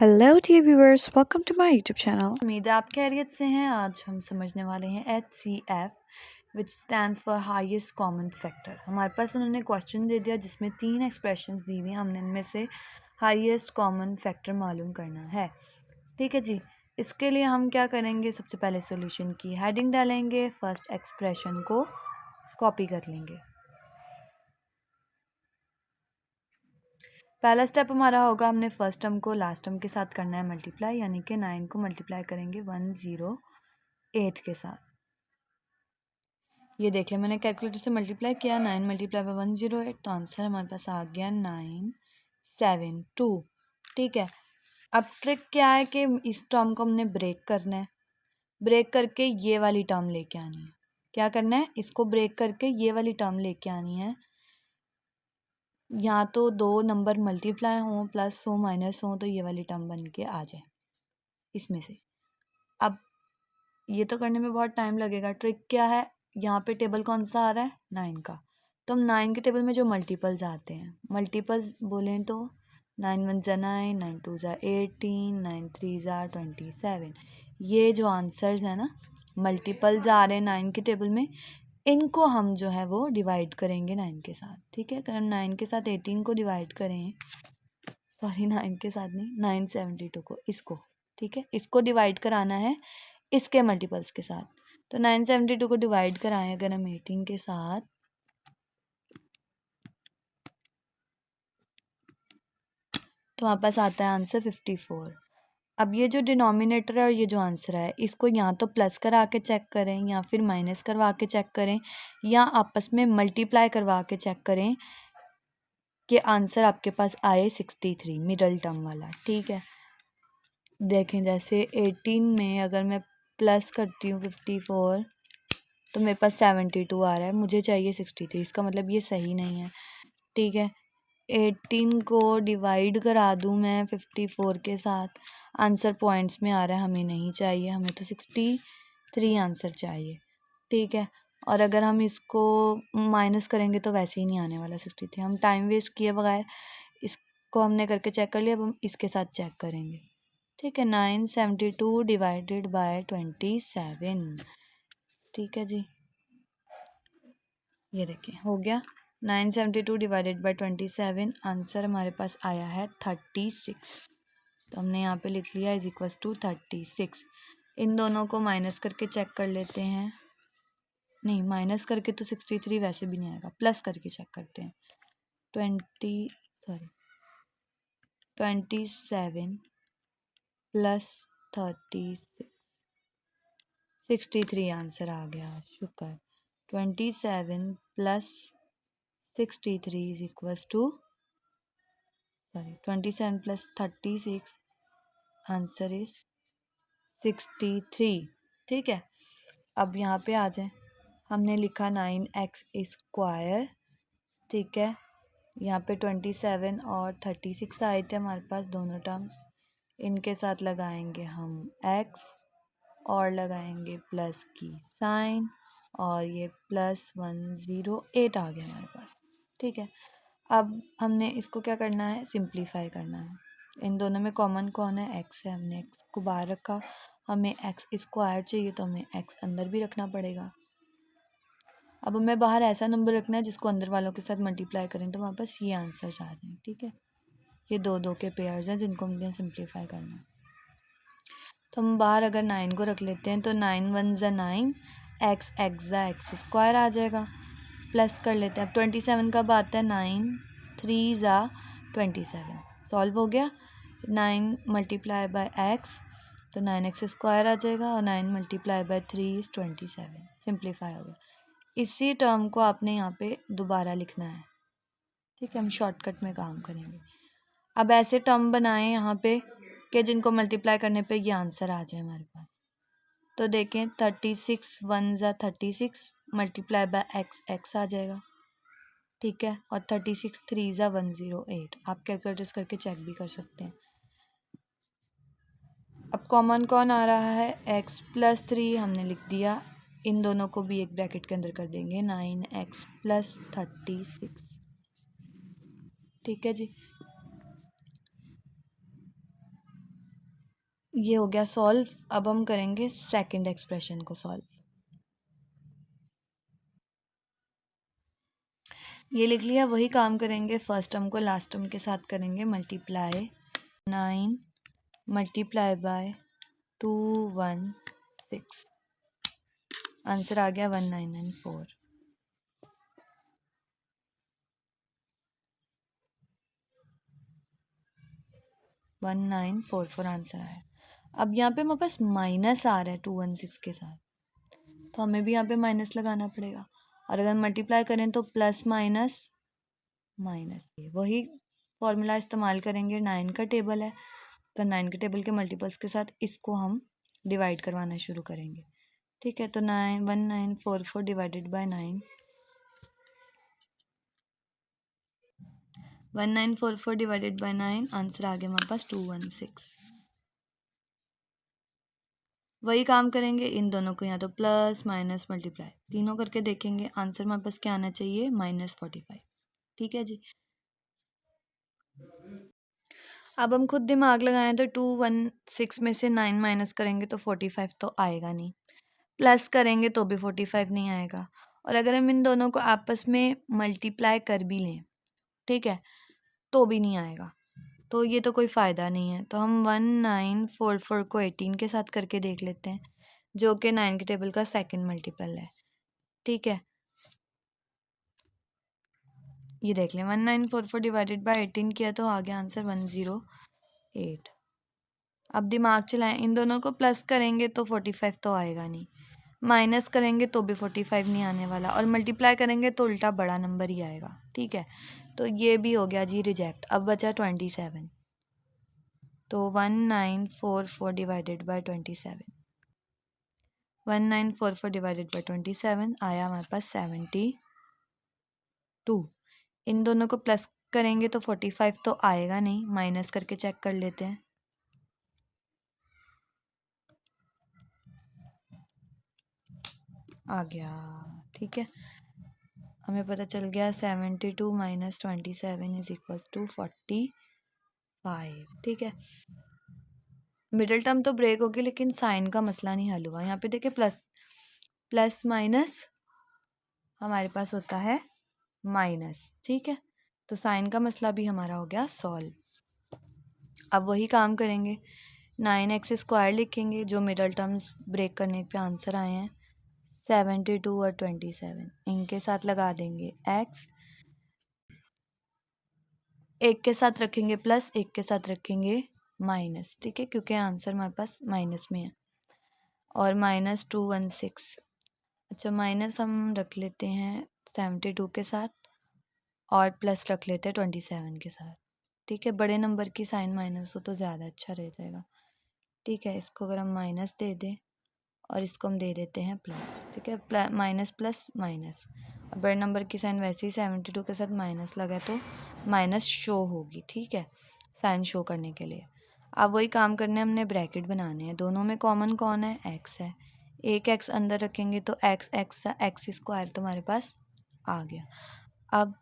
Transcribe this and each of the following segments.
Hello dear viewers, welcome to my YouTube channel. उम्मीद है आप खैरियत से हैं। आज हम समझने वाले हैं HCF which stands for highest common factor. हमारे पास उन्होंने क्वेश्चन दे दिया जिसमें 3 एक्सप्रेशंस दी हुई, हमने इनमें से हाईएस्ट कॉमन फैक्टर मालूम करना है। ठीक है जी। इसके लिए हम क्या करेंगे, सबसे पहले सॉल्यूशन की हेडिंग डालेंगे, फर्स्ट एक्सप्रेशन को कॉपी कर लेंगे। पहला स्टेप हमारा होगा, हमने फर्स्ट टर्म को लास्ट टर्म के साथ करना है मल्टीप्लाई, यानी कि 9 को मल्टीप्लाई करेंगे 108 के साथ। ये देख लें, मैंने कैलकुलेटर से मल्टीप्लाई किया, 9 मल्टीप्लाई बाय 108, तो आंसर हमारे पास आ गया 972। ठीक है। अब ट्रिक क्या है कि इस टर्म को हमने ब्रेक करना है, ब्रेक करके ये वाली टर्म लेके आनी है। क्या करना है, इसको ब्रेक करके ये वाली टर्म लेके आनी है। यहाँ तो दो नंबर मल्टीप्लाई हों, प्लस हो माइनस हो, तो ये वाली टर्म बन के आ जाए इसमें से। अब ये तो करने में बहुत टाइम लगेगा। ट्रिक क्या है, यहाँ पे टेबल कौन सा आ रहा है, 9 का। तो हम 9 के टेबल में जो मल्टीपल्स आते हैं, मल्टीपल्स बोलें तो 9 1 ज़ा 9, 9 2 ज़ा 18, 9 3 ज़ा 27। ये जो आंसर्स हैं ना, मल्टीपल्स आ रहे हैं 9 के टेबल में, इनको हम जो है वो डिवाइड करेंगे 9 के साथ। ठीक है। अगर हम 9 के साथ 18 को डिवाइड करें, सॉरी 9 के साथ नहीं, 972 को, इसको, ठीक है, इसको डिवाइड कराना है इसके मल्टीपल्स के साथ। तो 972 को डिवाइड कराएं अगर हम 18 के साथ, तो हमारे पास आता है आंसर 54। अब ये जो डिनोमिनेटर है और ये जो आंसर है, इसको या तो प्लस करा के चेक करें, या फिर माइनस करवा के चेक करें, या आपस में मल्टीप्लाई करवा के चेक करें कि आंसर आपके पास आए 63, मिडल टर्म वाला। ठीक है। देखें, जैसे 18 में अगर मैं प्लस करती हूँ 54, तो मेरे पास 72 आ रहा है, मुझे चाहिए 63, इसका मतलब ये सही नहीं है। ठीक है। 18 को डिवाइड करा दूँ मैं 54 के साथ, आंसर पॉइंट्स में आ रहा है, हमें नहीं चाहिए, हमें तो 63 आंसर चाहिए। ठीक है। और अगर हम इसको माइनस करेंगे तो वैसे ही नहीं आने वाला 63। हम टाइम वेस्ट किए बगैर इसको हमने करके चेक कर लिया, अब हम इसके साथ चेक करेंगे। ठीक है। 972 डिवाइडेड बाय 27। ठीक है जी, ये देखिए हो गया। 972 डिवाइडेड बाई 27, आंसर हमारे पास आया है 36। तो हमने यहाँ पे लिख लिया इज इक्वल्स टू 36। इन दोनों को माइनस करके चेक कर लेते हैं। नहीं, माइनस करके तो 63 वैसे भी नहीं आएगा, प्लस करके चेक करते हैं। 27 प्लस 36, 63 आंसर आ गया, शुक्र। 27 plus 63 is equals to, sorry 27 plus 36, answer is 63। ठीक है। अब यहाँ पे आ जाए, हमने लिखा 9x स्क्वायर। ठीक है। यहाँ पे 27 और 36 आए थे हमारे पास दोनों टर्म्स, इनके साथ लगाएंगे हम x और लगाएंगे प्लस की साइन, और ये प्लस 108 आ गया हमारे पास। ठीक है। अब हमने इसको क्या करना है, सिंप्लीफाई करना है। इन दोनों में कॉमन कौन है, एक्स है, हमने एक्स को बाहर रखा। हमें एक्स स्क्वायर चाहिए, तो हमें एक्स अंदर भी रखना पड़ेगा। अब हमें बाहर ऐसा नंबर रखना है जिसको अंदर वालों के साथ मल्टीप्लाई करें तो हमारे पास ये आंसर्स आ जाएं। ठीक है। ये दो दो के पेयर्स हैं जिनको हमने सिंप्लीफाई करना है। तो हम बाहर अगर 9 को रख लेते हैं, तो 9 1 ज़ा 9, एक्स एक्स ज़ा एक्स स्क्वायर आ जाएगा। प्लस कर लेते हैं। अब 27 कब आता है, 9 3 ज़ा 27, सॉल्व हो गया। 9 मल्टीप्लाई बाय एक्स, तो 9x स्क्वायर आ जाएगा, और 9 मल्टीप्लाई बाय 3 इज़ 27, सिंप्लीफाई हो गया। इसी टर्म को आपने यहाँ पे दोबारा लिखना है। ठीक है। हम शॉर्टकट में काम करेंगे। अब ऐसे टर्म बनाएं यहाँ पे कि जिनको मल्टीप्लाई करने पे ये आंसर आ जाए हमारे पास। तो देखें, 36 1 ज़ा 36 मल्टीप्लाई बाय एक्स, एक्स आ जाएगा। ठीक है। और 36 3 ज़ा 108, आप कैलकुलेटर्स करके चेक भी कर सकते हैं। अब कॉमन कौन आ रहा है, x प्लस 3 हमने लिख दिया, इन दोनों को भी एक ब्रैकेट के अंदर कर देंगे, 9x प्लस 36। ठीक है जी। ये हो गया सॉल्व। अब हम करेंगे सेकंड एक्सप्रेशन को सॉल्व। ये लिख लिया, वही काम करेंगे। फर्स्ट टर्म को लास्ट टर्म के साथ करेंगे मल्टीप्लाई। 9 मल्टीप्लाई बाय 216, आंसर आ गया 1994। 1944 आंसर आया। अब यहाँ पे हमारे पास माइनस आ रहा है 216 के साथ, तो हमें भी यहाँ पे माइनस लगाना पड़ेगा। और अगर मल्टीप्लाई करें तो प्लस माइनस माइनस, वही फॉर्मूला इस्तेमाल करेंगे। 9 का टेबल है तो 9 के टेबल के मल्टीपल्स के साथ इसको हम डिवाइड करवाना शुरू करेंगे। ठीक है, तो 1944 divided by 9, 1944 divided by 9, answer आ गया हमारे पास 216। वही काम करेंगे, इन दोनों को यहाँ तो प्लस माइनस मल्टीप्लाई तीनों करके देखेंगे। आंसर हमारे पास क्या आना चाहिए? -45। ठीक है जी। अब हम खुद दिमाग लगाएं तो 216 में से 9 माइनस करेंगे तो 45 तो आएगा नहीं, प्लस करेंगे तो भी 45 नहीं आएगा। और अगर हम इन दोनों को आपस में मल्टीप्लाई कर भी लें, ठीक है, तो भी नहीं आएगा। तो ये तो कोई फ़ायदा नहीं है। तो हम 1944 को 18 के साथ करके देख लेते हैं, जो कि 9 के टेबल का सेकंड मल्टीपल है। ठीक है, ये देख लें, 1944 डिवाइडेड बाय 18 किया तो आ गया आंसर 108। अब दिमाग चलाएं, इन दोनों को प्लस करेंगे तो 45 तो आएगा नहीं, माइनस करेंगे तो भी 45 नहीं आने वाला, और मल्टीप्लाई करेंगे तो उल्टा बड़ा नंबर ही आएगा। ठीक है, तो ये भी हो गया जी रिजेक्ट। अब बचा 27, तो 1944 डिवाइडेड बाय 27, 1944 डिवाइडेड बाय 27 आया हमारे पास 72। इन दोनों को प्लस करेंगे तो 45 तो आएगा नहीं, माइनस करके चेक कर लेते हैं। आ गया। ठीक है, हमें पता चल गया 72 माइनस 27 इज इक्वल टू 45। ठीक है, मिडिल टर्म तो ब्रेक होगी लेकिन साइन का मसला नहीं हल हुआ। यहाँ पे देखिए प्लस प्लस माइनस हमारे पास होता है माइनस। ठीक है, तो साइन का मसला भी हमारा हो गया सॉल्व। अब वही काम करेंगे, 9x स्क्वायर लिखेंगे, जो मिडल टर्म्स ब्रेक करने पे आंसर आए हैं 72 और 27, इनके साथ लगा देंगे x, एक के साथ रखेंगे प्लस, एक के साथ रखेंगे माइनस। ठीक है, क्योंकि आंसर हमारे पास माइनस में है। और -216, अच्छा माइनस हम रख लेते हैं 72 के साथ और प्लस रख लेते हैं 27 के साथ। ठीक है, बड़े नंबर की साइन माइनस हो तो ज़्यादा अच्छा रह जाएगा। ठीक है, इसको अगर हम माइनस दे दें और इसको हम दे देते हैं प्लस। ठीक है, माइनस प्लस माइनस, और बड़े नंबर की साइन वैसे ही 72 के साथ माइनस लगा तो माइनस शो होगी। ठीक है, साइन शो करने के लिए अब वही काम करने, हमने ब्रैकेट बनाने हैं। दोनों में कॉमन कौन है? एक्स है। एक एक्स अंदर रखेंगे तो एक्स एक्स एक्स स्क्वायर तो हमारे पास आ गया। अब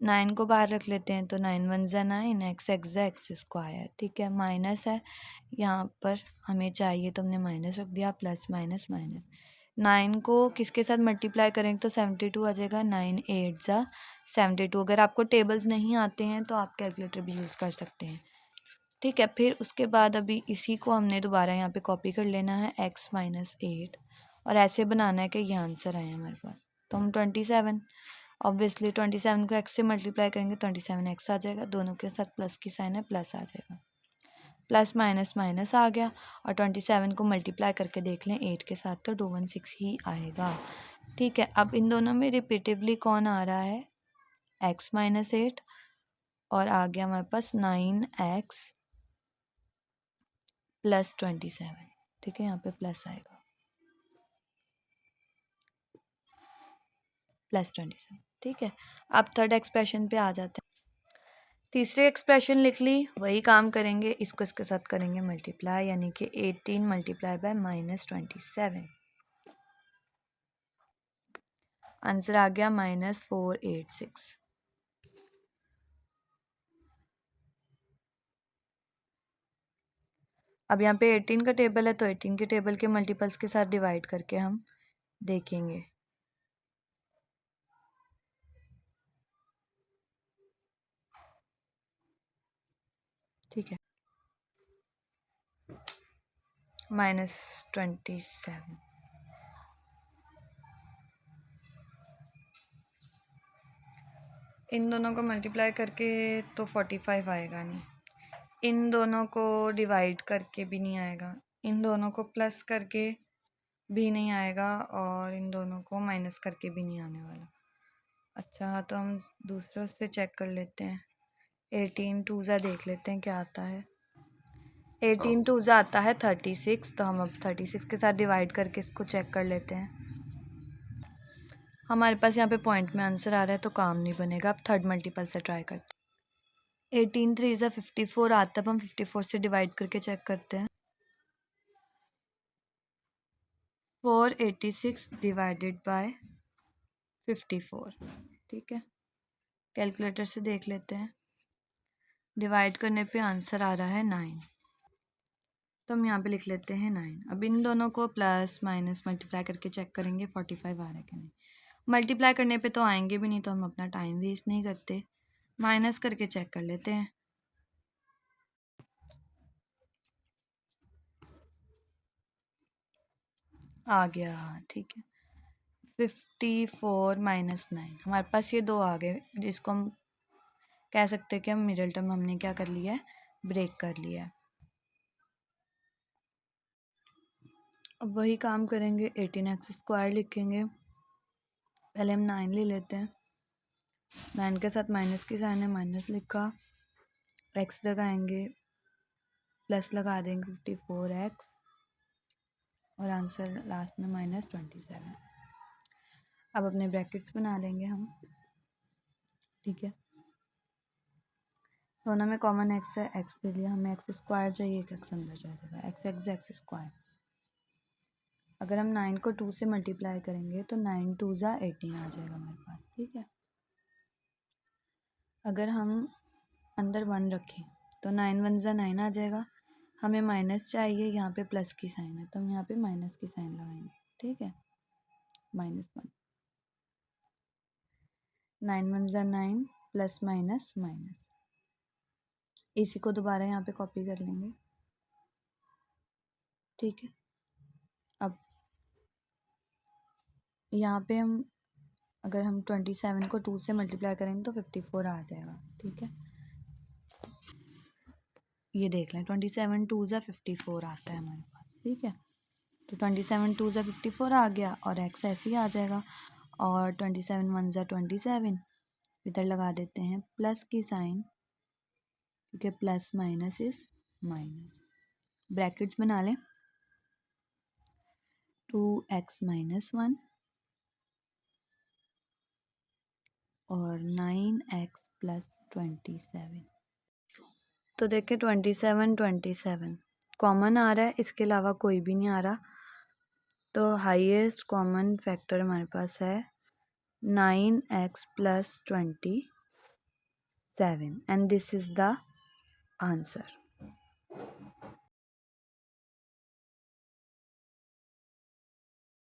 9 को बाहर रख लेते हैं तो 9 1 ज़ा 9, एक्स एक्स ज़ा एक्स स्क्वायर। ठीक है, माइनस है यहाँ पर, हमें चाहिए तो हमने माइनस रख दिया, प्लस माइनस माइनस। 9 को किसके साथ मल्टीप्लाई करेंगे तो 72 आ जाएगा, 9 8 ज़ा 72। अगर आपको टेबल्स नहीं आते हैं तो आप कैलकुलेटर भी यूज़ कर सकते हैं। ठीक है, फिर उसके बाद अभी इसी को हमने दोबारा यहाँ पे कॉपी कर लेना है, x -8, और ऐसे बनाना है कि ये आंसर आए हमारे पास। तो हम 27, ऑब्वियसली 27 को x से मल्टीप्लाई करेंगे 27x आ जाएगा, दोनों के साथ प्लस की साइन है, प्लस आ जाएगा, प्लस माइनस माइनस आ गया। और 27 को मल्टीप्लाई करके देख लें 8 के साथ तो 216 ही आएगा। ठीक है, अब इन दोनों में रिपीटिवली कौन आ रहा है? x -8, और आ गया हमारे पास 9x प्लस 27। ठीक है, यहाँ पे प्लस आएगा, प्लस 27। ठीक है, अब थर्ड एक्सप्रेशन पे आ जाते हैं। तीसरी एक्सप्रेशन लिख ली, वही काम करेंगे, इसको इसके साथ करेंगे मल्टीप्लाई, यानी कि 18 मल्टीप्लाई बाय -27, आंसर आ गया -486। अब यहाँ पे 18 का टेबल है तो 18 के टेबल के मल्टीपल्स के साथ डिवाइड करके हम देखेंगे। ठीक है, -27 इन दोनों को मल्टीप्लाई करके तो 45 आएगा नहीं, इन दोनों को डिवाइड करके भी नहीं आएगा, इन दोनों को प्लस करके भी नहीं आएगा और इन दोनों को माइनस करके भी नहीं आने वाला। अच्छा, तो हम दूसरों से चेक कर लेते हैं। 18 टूज़ा देख लेते हैं क्या आता है। 18 टूज़ा आता है 36, तो हम अब 36 के साथ डिवाइड करके इसको चेक कर लेते हैं। हमारे पास यहाँ पे पॉइंट में आंसर आ रहा है तो काम नहीं बनेगा। अब थर्ड मल्टीपल से ट्राई करते हैं। 18 3 54 आता है, अब हम 54 से डिवाइड करके चेक करते हैं। 486 डिवाइडेड बाय 54। ठीक है, कैलकुलेटर से देख लेते हैं। डिवाइड करने पे आंसर आ रहा है 9, तो हम यहाँ पे लिख लेते हैं 9। अब इन दोनों को प्लस माइनस मल्टीप्लाई करके चेक करेंगे 45 आ रहा है कि नहीं। मल्टीप्लाई करने पे तो आएंगे भी नहीं, तो हम अपना टाइम वेस्ट नहीं करते, माइनस करके चेक कर लेते हैं। आ गया, ठीक है। 54 माइनस 9, हमारे पास ये दो आ गए, जिसको हम कह सकते हैं कि हम मिडिल टर्म हमने क्या कर लिया है, ब्रेक कर लिया है। अब वही काम करेंगे, 18x² लिखेंगे। पहले हम 9 ले लेते हैं, 9 के साथ माइनस की साइन है, माइनस लिखा, x लगाएंगे, प्लस लगा देंगे 54x और आंसर लास्ट में -27। अब अपने ब्रैकेट्स बना लेंगे हम। ठीक है, दोनों में कॉमन x है, x ले लिया, हमें x² चाहिए, एक x अंदर जाएगा, x²। अगर हम 9 को 2 से मल्टीप्लाई करेंगे तो 9 2 18 आ जाएगा हमारे पास। ठीक है, अगर हम अंदर 1 रखें तो 9 1 9 आ जाएगा। हमें माइनस चाहिए, यहाँ पे प्लस की साइन है तो हम यहाँ पे माइनस की साइन लगाएंगे। ठीक है, -1, 9 1 9 प्लस माइनस माइनस, इसी को दोबारा यहाँ पे कॉपी कर लेंगे। ठीक है, अब यहाँ पे हम अगर हम 27 को 2 से मल्टीप्लाई करेंगे तो 54 आ जाएगा। ठीक है, ये देख लें, 27 2 54 आता है हमारे पास। ठीक है, तो 27 2 54 आ गया और x ऐसे ही आ जाएगा, और 27 1 27 इधर लगा देते हैं प्लस की साइन, क्योंकि plus minus is minus. Brackets बना लें, 2x - 1 और 9x + 27। तो देखें 27 27 कॉमन आ रहा है, इसके अलावा कोई भी नहीं आ रहा, तो हाईएस्ट कॉमन फैक्टर हमारे पास है 9x + 27 and this is the answer.